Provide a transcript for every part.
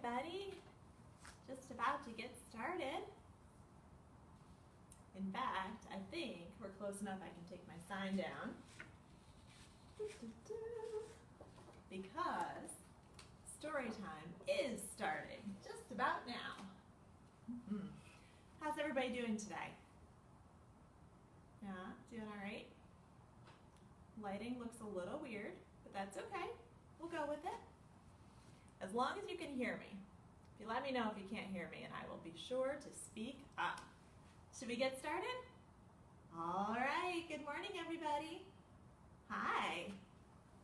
everybody. Just about to get started. In fact, I think we're close enough I can take my sign down. Because story time is starting just about now. How's everybody doing today? Yeah, doing all right? Lighting looks a little weird, but that's okay. We'll go with it. As long as you can hear me. If you let me know if you can't hear me, and I will be sure to speak up. Should we get started? All right, good morning, everybody. Hi.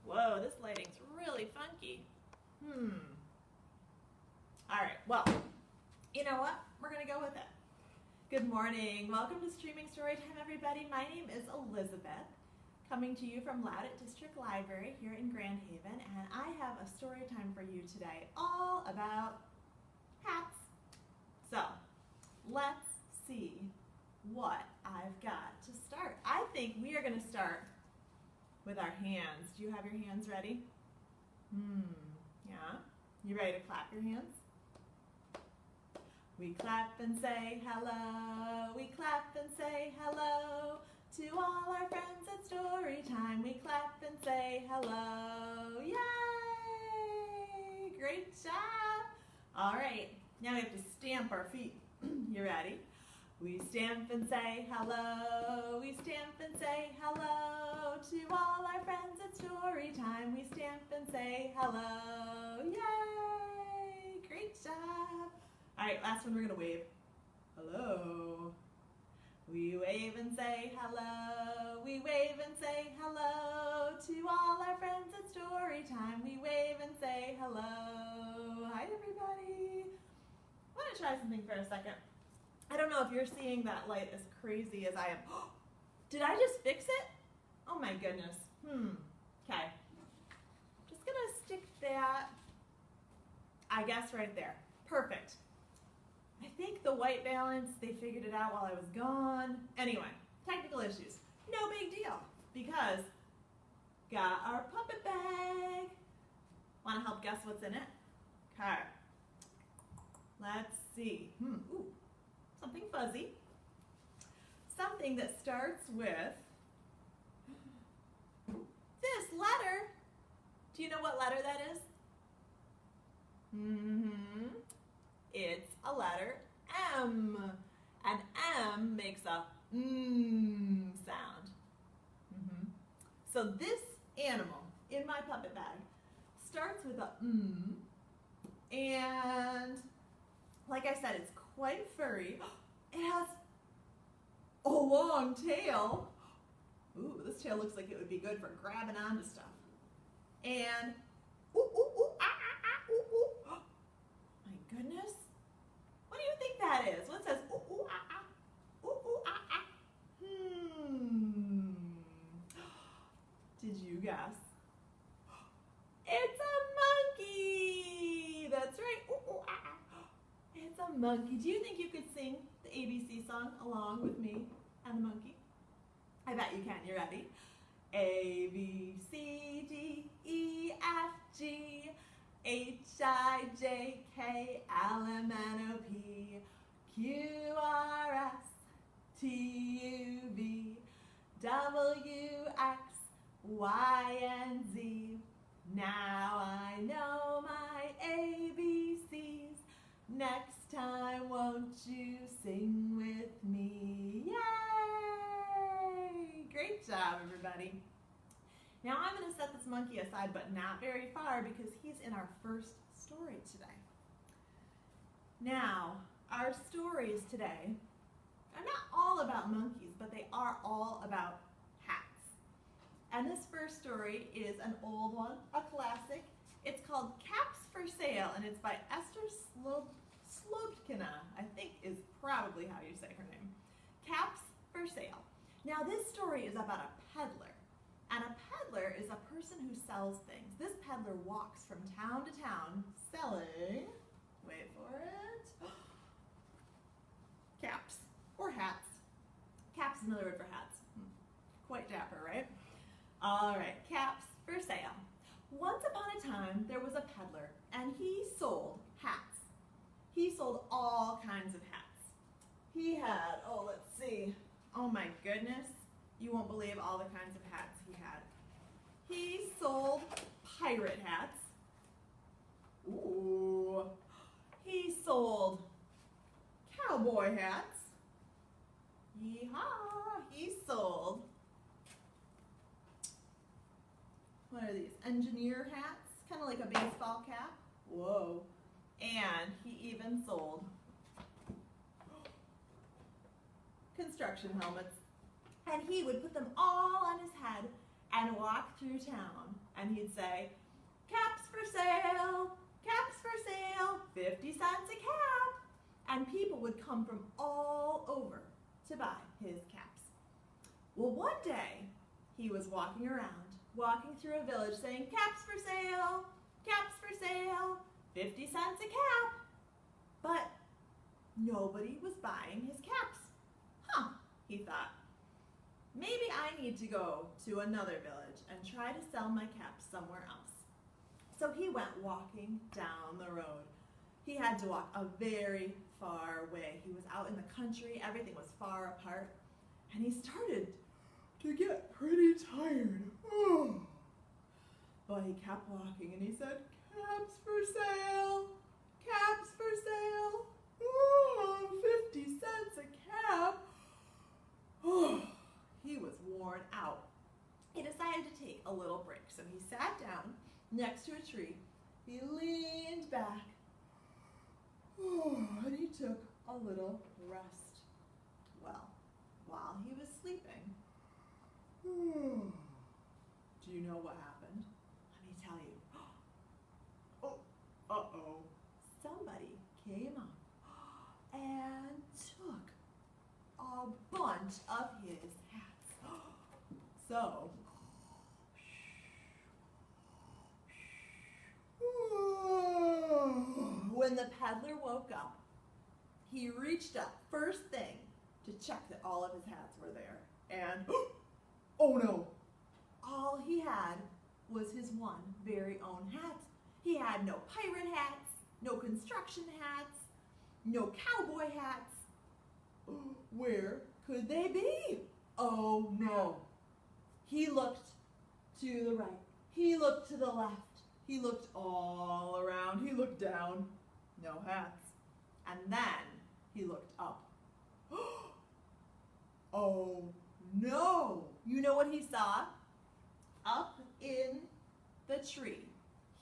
Whoa, this lighting's really funky. All right, well, you know what? We're gonna go with it. Good morning. Welcome to Streaming Storytime, everybody. My name is Elizabeth, coming to you from Loudoun District Library here in Grand Haven, and I have a story time for you today all about hats. So let's see what I've got to start. I think we are going to start with our hands. Do you have your hands ready? Yeah? You ready to clap your hands? We clap and say hello. We clap and say hello. To all our friends at Storytime, we clap and say hello. Yay! Great job! All right, now we have to stamp our feet. You ready? We stamp and say hello. We stamp and say hello. To all our friends at Storytime, we stamp and say hello. Yay! Great job! All right, last one, we're gonna wave. Hello. We wave and say hello, we wave and say hello to all our friends at Storytime. We wave and say hello. Hi, everybody. I want to try something for a second. I don't know if you're seeing that light as crazy as I am. Did I just fix it? Oh my goodness. Okay. Just gonna stick that, I guess, right there. Perfect. I think the white balance, they figured it out while I was gone. Anyway, technical issues. No big deal, because got our puppet bag. Want to help guess what's in it? Okay. Let's see. Ooh, something fuzzy. Something that starts with this letter. Do you know what letter that is? It's a letter M, and M makes a sound. So this animal in my puppet bag starts with a and like I said, it's quite furry. It has a long tail. Ooh, this tail looks like it would be good for grabbing onto stuff. And my goodness. What do you think that is? What says ooh, ooh, ah, ah, ooh, ooh, ah, ah? Did you guess? It's a monkey! That's right. Ooh, ooh, ah, ah. It's a monkey. Do you think you could sing the ABC song along with me and the monkey? I bet you can. You ready? A, B, C, D, E, F, G, H-I-J-K-L-M-N-O-P, Q-R-S-T-U-V, W-X-Y-and-Z. Now I know my ABCs. Next time, won't you sing with me? Yay! Great job, everybody. Now I'm going to set this monkey aside, but not very far, because he's in our first story today. Now, our stories today are not all about monkeys, but they are all about hats. And this first story is an old one, a classic. It's called Caps for Sale, and it's by Esther Slobkina, I think is probably how you say her name. Caps for Sale. Now this story is about a peddler. And a peddler is a person who sells things. This peddler walks from town to town selling, wait for it, caps or hats. Caps is another word for hats. Quite dapper, right? All right, caps for sale. Once upon a time, there was a peddler, and he sold hats. he sold all kinds of hats. He had, oh, let's see. Oh my goodness. You won't believe all the kinds of hats he had. He sold pirate hats. Ooh. He sold cowboy hats. Yeehaw. He sold, what are these? Engineer hats, kind of like a baseball cap. Whoa. And he even sold construction helmets. And he would put them all on his head and walk through town. And he'd say, caps for sale, 50 cents a cap. And people would come from all over to buy his caps. Well, one day he was walking around, walking through a village saying, caps for sale, 50 cents a cap. But nobody was buying his caps. Huh, he thought. Maybe I need to go to another village and try to sell my caps somewhere else. So he went walking down the road. He had to walk a very far way. He was out in the country, everything was far apart, and he started to get pretty tired. But he kept walking and he said, caps for sale, 50 cents a cap. He was worn out. He decided to take a little break, so he sat down next to a tree. He leaned back, and he took a little rest. Well, while he was sleeping, do you know what happened? Let me tell you. Uh-oh. Somebody came up and took a bunch of his hats. So, when the peddler woke up, he reached up first thing to check that all of his hats were there. And, oh no, all he had was his one very own hat. He had no pirate hats, no construction hats, no cowboy hats. Where could they be? Oh no. He looked to the right. He looked to the left. He looked all around. He looked down. No hats. And then he looked up. Oh no. You know what he saw? Up in the tree,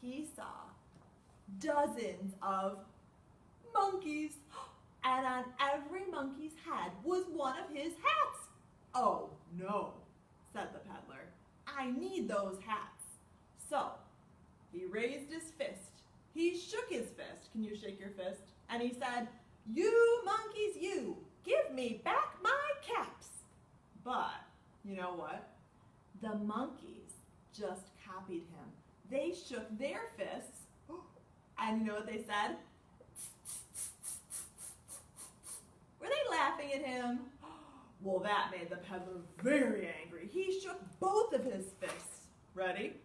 he saw dozens of monkeys. And on every monkey's head was one of his hats. Oh no, said the peddler. I need those hats. So he raised his fist. He shook his fist. Can you shake your fist? And he said, you monkeys, you, give me back my caps. But you know what? The monkeys just copied him. They shook their fists. And you know what they said? Were they laughing at him? Well, that made the peddler very angry. He shook both of his fists. Ready?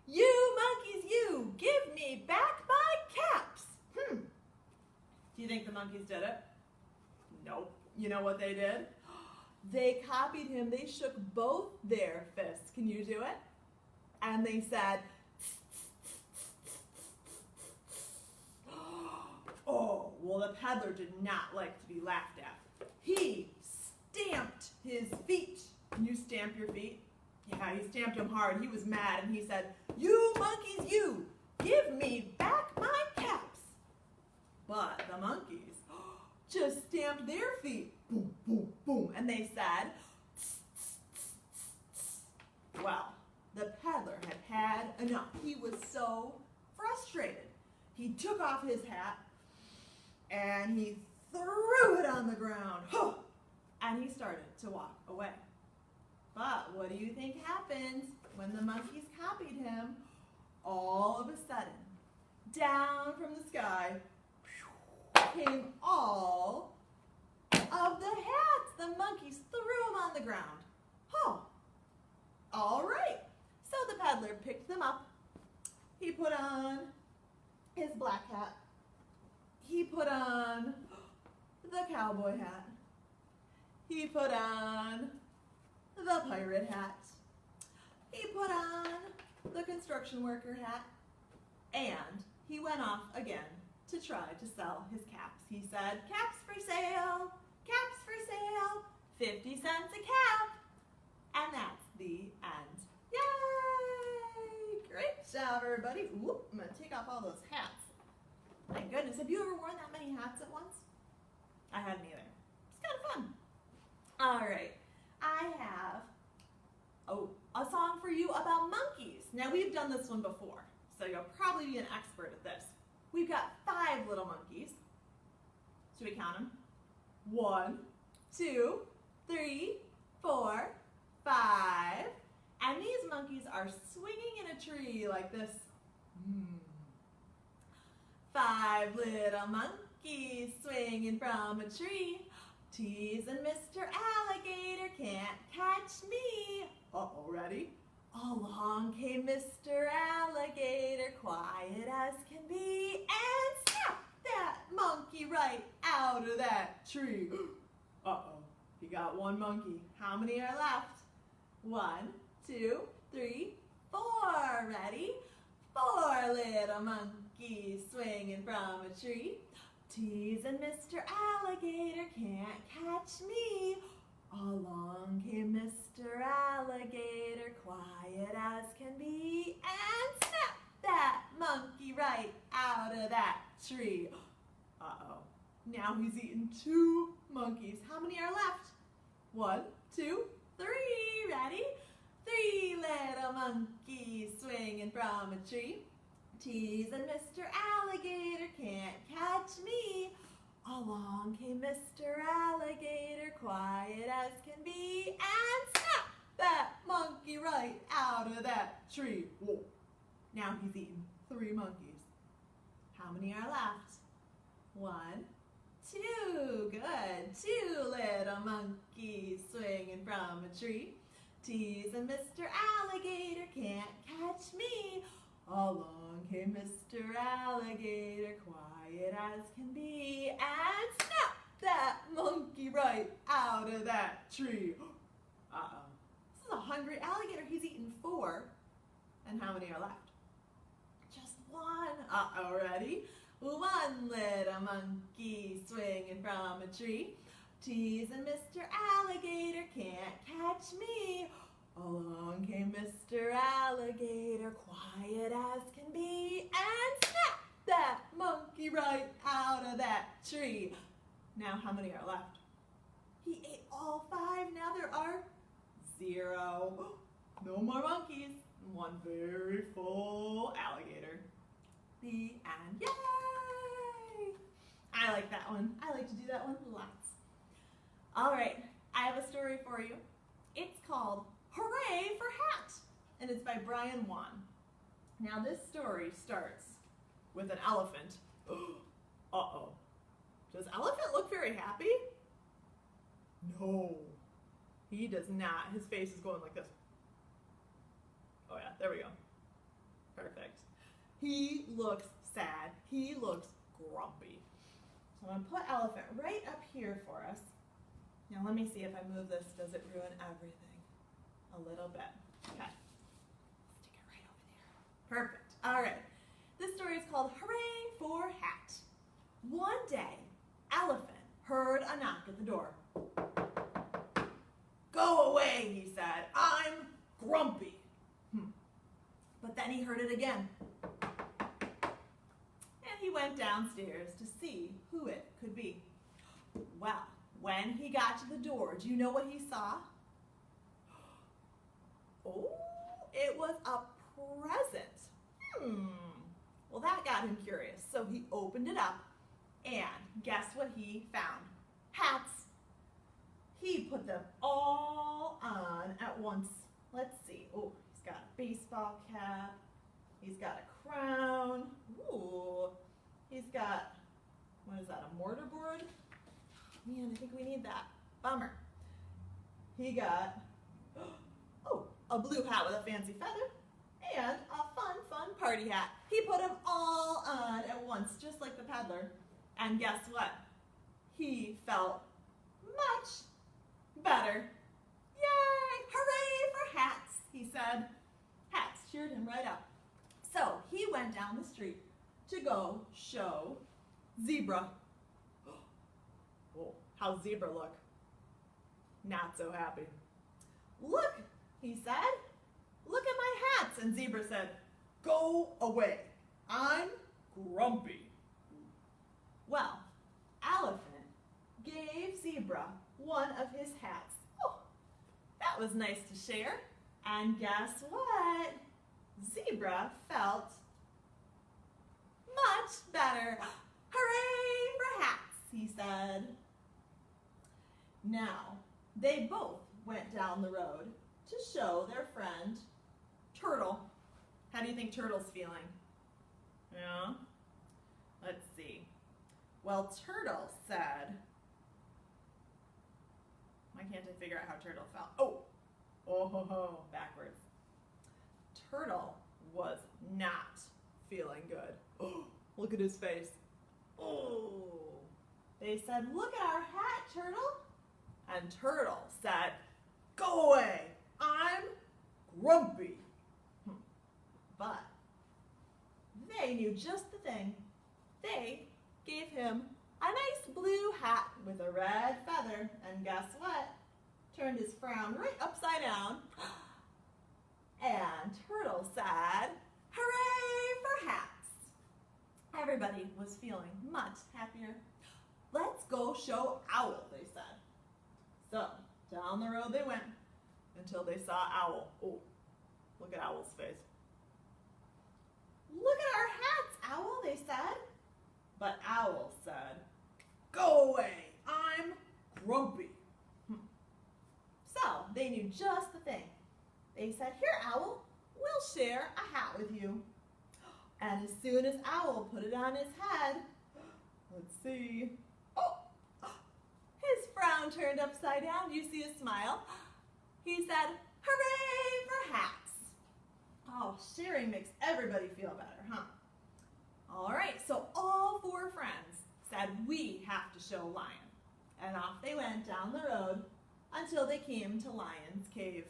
You monkeys, you, give me back my caps. Do you think the monkeys did it? Nope. You know what they did? They copied him. They shook both their fists. Can you do it? And they said, oh, well, the peddler did not like to be laughed at. He stamped his feet. Can you stamp your feet? Yeah, he stamped them hard. He was mad, and he said, you monkeys, you, give me back my caps. But the monkeys just stamped their feet. Boom, boom, boom. And they said, well, the peddler had enough. He was so frustrated. He took off his hat, and he threw it on the ground. And he started to walk away. But what do you think happened when the monkeys copied him? All of a sudden, down from the sky, came all of the hats. The monkeys threw them on the ground. All right. So the peddler picked them up. He put on his black hat. He put on the cowboy hat. He put on the pirate hat. He put on the construction worker hat. And he went off again to try to sell his caps. He said, caps for sale, 50 cents a cap. And that's the end. Yay! Great job, everybody. Whoop, I'm going to take off all those hats. My goodness, have you ever worn that many hats at once? I hadn't either. It's kind of fun. All right, I have a song for you about monkeys. Now, we've done this one before, so you'll probably be an expert at this. We've got 5 little monkeys. Should we count them? 1, 2, 3, 4, 5. And these monkeys are swinging in a tree like this. 5 little monkeys swinging from a tree. Teasing Mr. Alligator can't catch me. Uh-oh, ready? Along came Mr. Alligator, quiet as can be, and snap that monkey right out of that tree. Uh-oh, he got 1 monkey. How many are left? 1, 2, 3, 4. Ready? 4 little monkeys swinging from a tree. Teasing Mr. Alligator can't catch me. Along came Mr. Alligator, quiet as can be, and snap that monkey right out of that tree. Uh-oh. Now he's eaten 2 monkeys. How many are left? 1, 2, 3. Ready? 3 little monkeys swinging from a tree. Teasing Mr. Alligator can't catch me. Along came Mr. Alligator, quiet as can be, and snap that monkey right out of that tree. Whoa. Now he's eaten 3 monkeys. How many are left? 1, 2. Good. 2 little monkeys swinging from a tree. Teasing Mr. Alligator can't catch me. Along came Mr. Alligator, quiet as can be, and snap that monkey right out of that tree. Uh-oh. This is a hungry alligator. He's eaten 4. And how many are left? Just 1. Uh-oh, ready? 1 little monkey swinging from a tree. Teasing Mr. Alligator can't catch me. Along came Mr. Alligator, quiet as can be, and snap that monkey right out of that tree. Now, how many are left? He ate all 5. Now there are 0. No more monkeys. 1 very full alligator. The end. Yay! I like that one. I like to do that one lots. All right, I have a story for you. It's called Hooray for Hat, and it's by Brian Wan. Now this story starts with an elephant. Uh-oh. Does elephant look very happy? No, he does not. His face is going like this. Oh yeah, there we go. Perfect. He looks sad. He looks grumpy. So I'm going to put elephant right up here for us. Now let me see if I move this. Does it ruin everything? A little bit. Okay. Stick it right over there. Perfect. All right. This story is called Hooray for Hat. One day, Elephant heard a knock at the door. Go away, he said. I'm grumpy. But then he heard it again. And he went downstairs to see who it could be. Well, when he got to the door, do you know what he saw? Oh, it was a present. Well, that got him curious, so he opened it up, and guess what he found? Hats. He put them all on at once. Let's see. Oh, he's got a baseball cap. He's got a crown. Ooh, he's got, what is that, a mortar board? Man, I think we need that. Bummer. He got, a blue hat with a fancy feather and a fun party hat. He put them all on at once, just like the peddler. And guess what? He felt much better. Yay! Hooray for hats, he said. Hats cheered him right up. So he went down the street to go show Zebra. Oh, how's Zebra look? Not so happy. Look, he said. Look at my hats. And Zebra said, go away. I'm grumpy. Well, Elephant gave Zebra one of his hats. Oh, that was nice to share. And guess what? Zebra felt much better. Hooray for hats, he said. Now, they both went down the road to show their friend Turtle. How do you think Turtle's feeling? Yeah? Let's see. Well, Turtle said, why can't I figure out how Turtle felt? Oh, backwards. Turtle was not feeling good. Oh, look at his face. Oh. They said, look at our hat, Turtle. And Turtle said, go away. I'm grumpy. But they knew just the thing. They gave him a nice blue hat with a red feather. And guess what? Turned his frown right upside down. And Turtle said, hooray for hats. Everybody was feeling much happier. Let's go show Owl, they said. So, down the road they went until they saw Owl. Oh, look at Owl's face. Look at our hats, Owl, they said. But Owl said, go away, I'm grumpy. So, they knew just the thing. They said, here, Owl, we'll share a hat with you. And as soon as Owl put it on his head, let's see, his frown turned upside down. Do you see his smile? He said, hooray for hats. Oh, sharing makes everybody feel better, huh? All right, so all four friends said, we have to show Lion. And off they went down the road until they came to Lion's cave.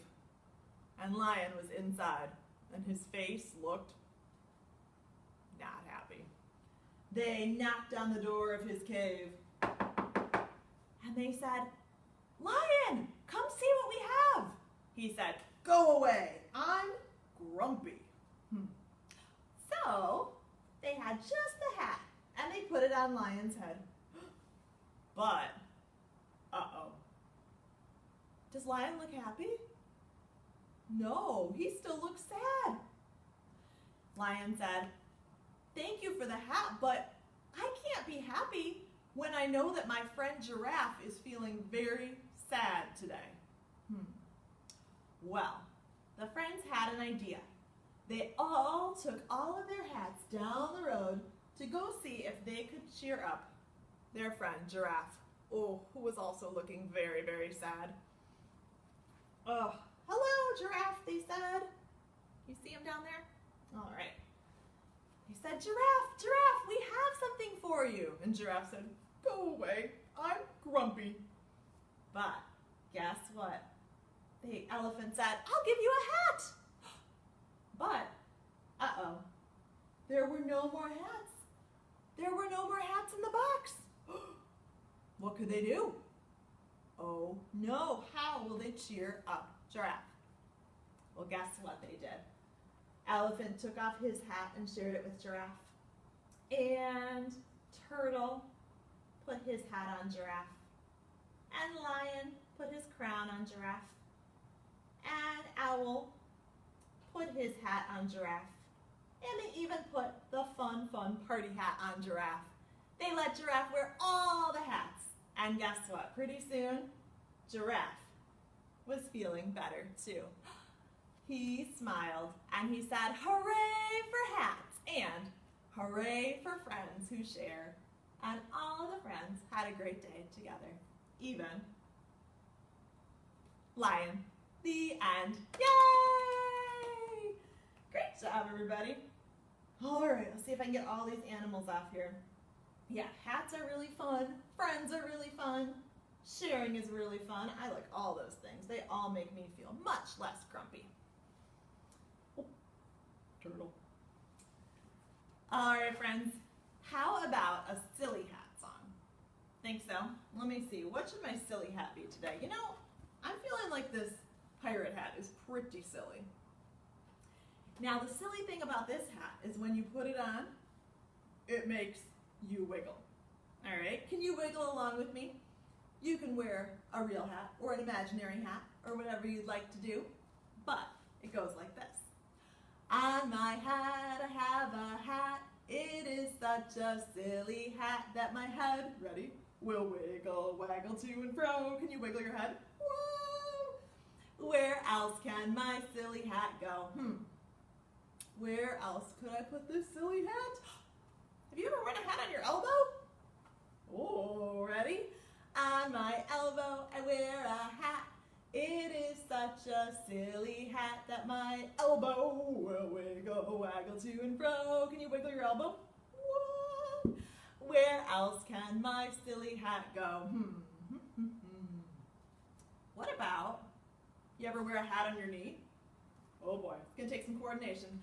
And Lion was inside, and his face looked not happy. They knocked on the door of his cave, and they said, Lion, come see what we have. He said, go away, I'm grumpy. So, they had just the hat, and they put it on Lion's head. But, does Lion look happy? No, he still looks sad. Lion said, thank you for the hat, but I can't be happy when I know that my friend Giraffe is feeling very sad today. Well, the friends had an idea. They all took all of their hats down the road to go see if they could cheer up their friend Giraffe, who was also looking very, very sad. Oh, hello, Giraffe, they said. You see him down there? All right. They said, Giraffe, we have something for you. And Giraffe said, go away, I'm grumpy. But guess what? The elephant said, I'll give you a hat. But, there were no more hats. There were no more hats in the box. What could they do? Oh no, how will they cheer up Giraffe? Well, guess what they did? Elephant took off his hat and shared it with Giraffe. And Turtle put his hat on Giraffe. And Lion put his crown on Giraffe. And Owl put his hat on Giraffe. And they even put the fun party hat on Giraffe. They let Giraffe wear all the hats. And guess what? Pretty soon, Giraffe was feeling better too. He smiled and he said, hooray for hats and hooray for friends who share. And all the friends had a great day together. Even Lion. The end. Yay! Great job, everybody. All right, let's see if I can get all these animals off here. Yeah, hats are really fun. Friends are really fun. Sharing is really fun. I like all those things. They all make me feel much less grumpy. Oh, turtle. All right, friends. How about a silly hat song? Think so? Let me see. What should my silly hat be today? You know, I'm feeling like this pirate hat is pretty silly. Now, the silly thing about this hat is when you put it on, it makes you wiggle. All right? Can you wiggle along with me? You can wear a real hat or an imaginary hat or whatever you'd like to do, but it goes like this. On my hat, I have a hat. It is such a silly hat that my head, ready, will wiggle, waggle to and fro. Can you wiggle your head? Whoa! Where else can my silly hat go? Where else could I put this silly hat? Have you ever worn a hat on your elbow? Oh, ready? On my elbow, I wear a hat. It is such a silly hat that my elbow will wiggle, waggle to and fro. Can you wiggle your elbow? Whoa. Where else can my silly hat go? What about, you ever wear a hat on your knee? Oh boy, it's gonna take some coordination.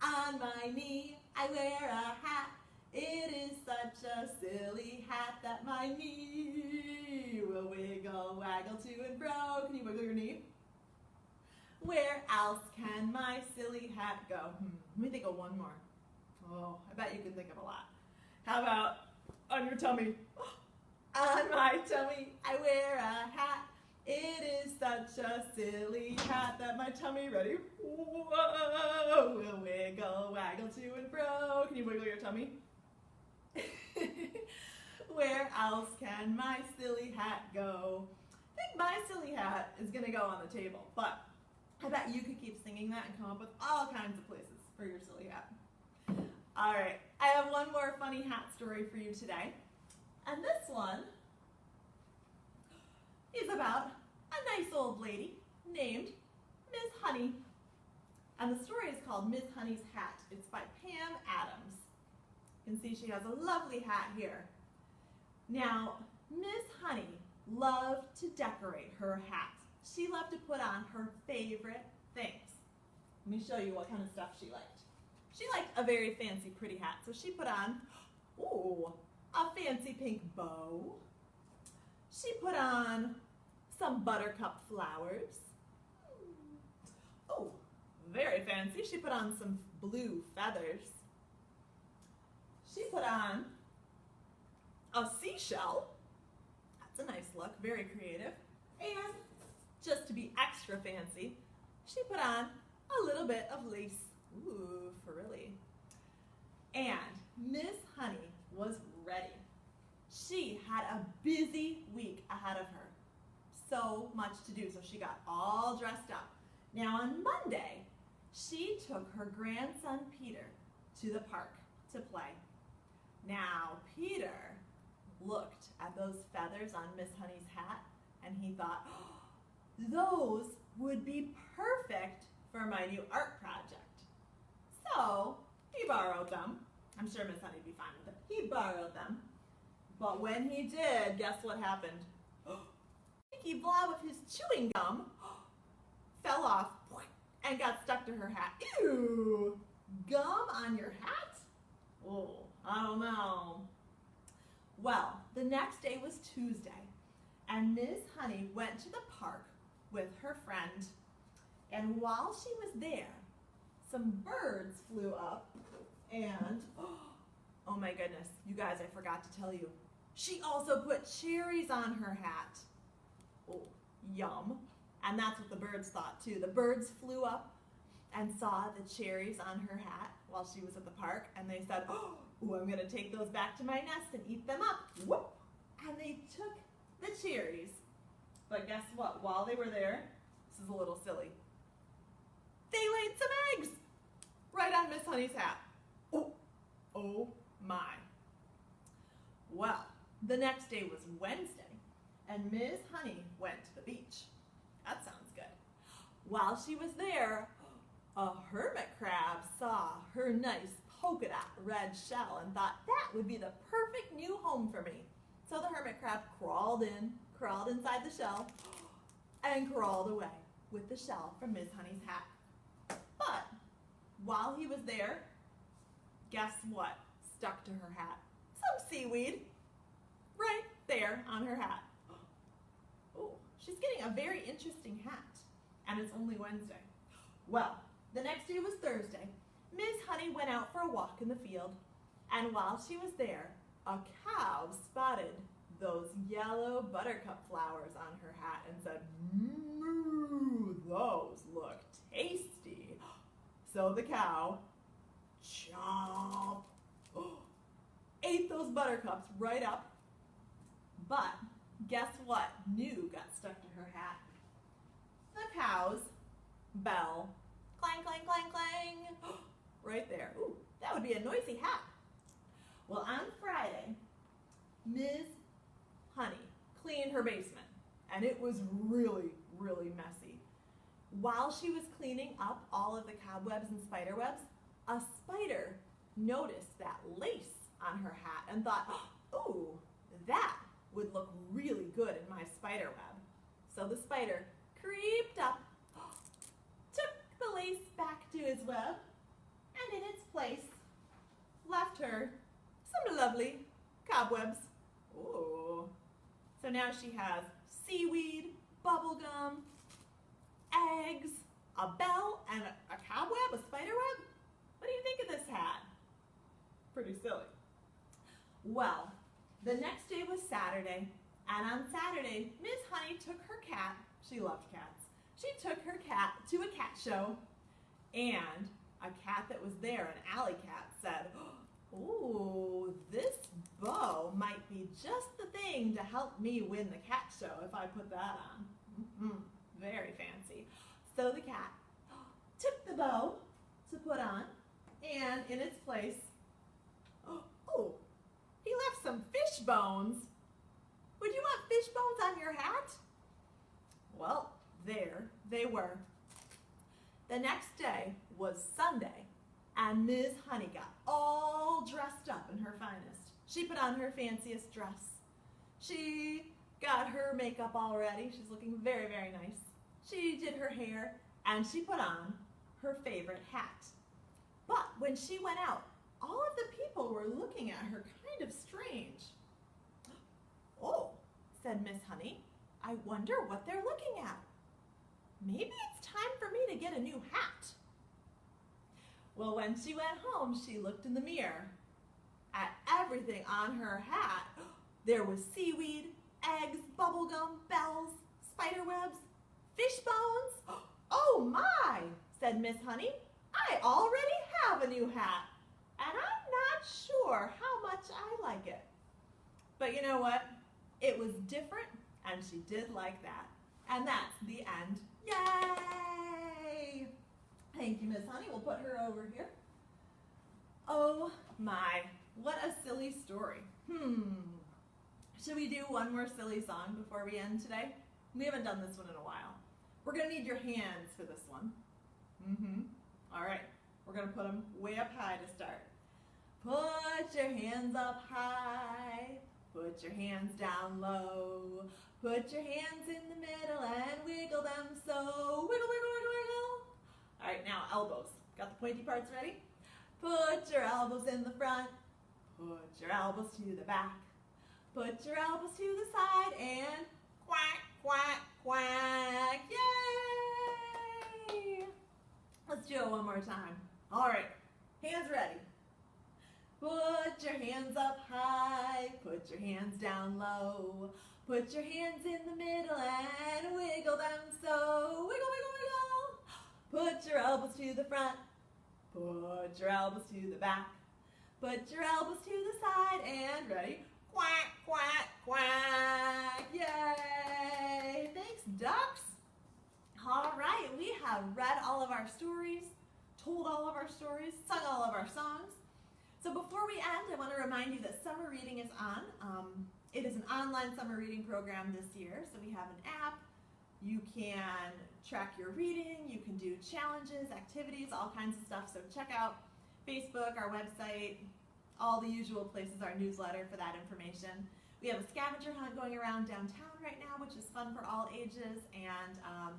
On my knee, I wear a hat. It is such a silly hat that my knee will wiggle, waggle to and fro. Can you wiggle your knee? Where else can my silly hat go? Let me think of one more. Oh, I bet you can think of a lot. How about on your tummy? On my tummy, I wear a hat. It is such a silly hat that my tummy, ready? Whoa, will wiggle, waggle to and fro. Can you wiggle your tummy? Where else can my silly hat go? I think my silly hat is going to go on the table, but I bet you could keep singing that and come up with all kinds of places for your silly hat. All right, I have one more funny hat story for you today, and this one is about a nice old lady named Miss Honey, and the story is called Miss Honey's Hat. It's by Pam Adams. You can see she has a lovely hat here. Now, Miss Honey loved to decorate her hat. She loved to put on her favorite things. Let me show you what kind of stuff she liked. She liked a very fancy, pretty hat, so she put on, a fancy pink bow. She put on some buttercup flowers. Oh, very fancy. She put on some blue feathers. She put on a seashell. That's a nice look, very creative. And just to be extra fancy, she put on a little bit of lace. Ooh, frilly. And Miss Honey was ready. She had a busy week ahead of her. So much to do, so she got all dressed up. Now on Monday, she took her grandson Peter to the park to play. Now Peter looked at those feathers on Miss Honey's hat and he thought, those would be perfect for my new art project. So he borrowed them. I'm sure Miss Honey would be fine with it. He borrowed them. But when he did, guess what happened? A sticky blob of his chewing gum fell off and got stuck to her hat. Ew! Gum on your hat? Oh, I don't know. Well, the next day was Tuesday, and Miss Honey went to the park with her friend. And while she was there, some birds flew up, and oh my goodness, you guys, I forgot to tell you, she also put cherries on her hat. Oh, yum. And that's what the birds thought too. The birds flew up and saw the cherries on her hat while she was at the park, and they said, oh, I'm gonna take those back to my nest and eat them up. Whoop! And they took the cherries. But guess what? While they were there, this is a little silly, they laid some eggs right on Miss Honey's hat. Oh my. Well, the next day was Wednesday, and Miss Honey went to the beach. That sounds good. While she was there, a hermit crab saw her nice polka dot red shell and thought that would be the perfect new home for me. So the hermit crab crawled inside the shell, and crawled away with the shell from Ms. Honey's hat. But while he was there, guess what stuck to her hat? Some seaweed right there on her hat. Oh, she's getting a very interesting hat, and it's only Wednesday. Well, the next day was Thursday. Ms. Honey went out for a walk in the field, and while she was there, a cow spotted those yellow buttercup flowers on her hat and said, "Moo, those look tasty." So the cow, chomp, ate those buttercups right up. But guess what new got stuck to her hat? The cow's bell. Clang, clang, clang, clang. Right there. Ooh, that would be a noisy hat. Well, on Friday, Ms. Honey cleaned her basement, and it was really, really messy. While she was cleaning up all of the cobwebs and spider webs, a spider noticed that lace on her hat and thought, "Ooh, that would look really good in my spider web." So the spider creeped up, took the lace back to his web, and in its place left her some lovely cobwebs. Ooh. So now she has seaweed, bubblegum, eggs, a bell, and a cobweb, a spider web. What do you think of this hat? Pretty silly. Well, the next day was Saturday, and on Saturday, Miss Honey took her cat, she loved cats, she took her cat to a cat show, and a cat that was there, an alley cat, said, "Ooh, this bow might be just the thing to help me win the cat show if I put that on." Very fancy. So the cat took the bow to put on, and in its place, oh, he left some fish bones. Would you want fish bones on your hat? Well, there they were. The next day was Sunday, and Ms. Honey got all dressed up in her finest. She put on her fanciest dress. She got her makeup all ready. She's looking very, very nice. She did her hair, and she put on her favorite hat. But when she went out, all of the people were looking at her kind of strange. "Oh," said Miss Honey, "I wonder what they're looking at. Maybe it's time for me to get a new hat." Well, when she went home, she looked in the mirror at everything on her hat. There was seaweed, eggs, bubblegum, bells, spider webs, fish bones. "Oh my," said Miss Honey, "I already have a new hat, and I'm not sure how much I like it." But you know what? It was different, and she did like that. And that's the end. Yay! Thank you, Miss Honey. We'll put her over here. Oh my, what a silly story. Should we do one more silly song before we end today? We haven't done this one in a while. We're going to need your hands for this one. All right, we're going to put them way up high to start. Put your hands up high. Put your hands down low. Put your hands in the middle and wiggle them so. Wiggle, wiggle, wiggle, wiggle. All right, now elbows. Got the pointy parts ready? Put your elbows in the front. Put your elbows to the back. Put your elbows to the side and quack, quack, quack. Yay! Let's do it one more time. All right, hands ready. Put your hands up high. Put your hands down low. Put your hands in the middle and wiggle them so. Wiggle, wiggle, wiggle. Put your elbows to the front. Put your elbows to the back. Put your elbows to the side and ready? Quack, quack, quack. Yay! Thanks, ducks. All right, we have read all of our stories, told all of our stories, sung all of our songs. So before we end, I want to remind you that summer reading is on. It is an online summer reading program this year, so we have an app. You can track your reading, you can do challenges, activities, all kinds of stuff, so check out Facebook, our website, all the usual places, our newsletter for that information. We have a scavenger hunt going around downtown right now, which is fun for all ages, and a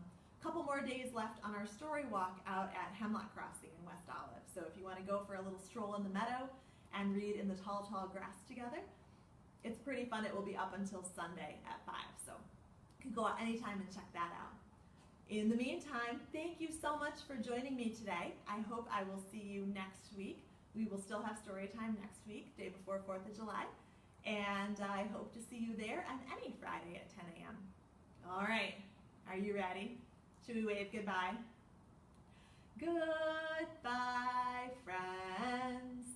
couple more days left on our story walk out at Hemlock Crossing in West Olive. So if you want to go for a little stroll in the meadow and read in the tall, tall grass together, it's pretty fun. It will be up until Sunday at 5, so you can go out anytime and check that out. In the meantime, thank you so much for joining me today. I hope I will see you next week. We will still have story time next week, day before 4th of July, and I hope to see you there on any Friday at 10 a.m. All right, are you ready? Should we wave goodbye? Goodbye, friends.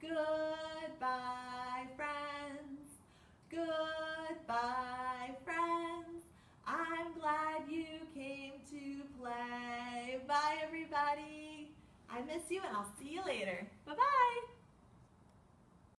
Goodbye, friends. Goodbye, friends. I'm glad you came to play. Bye, everybody. I miss you, and I'll see you later. Bye-bye.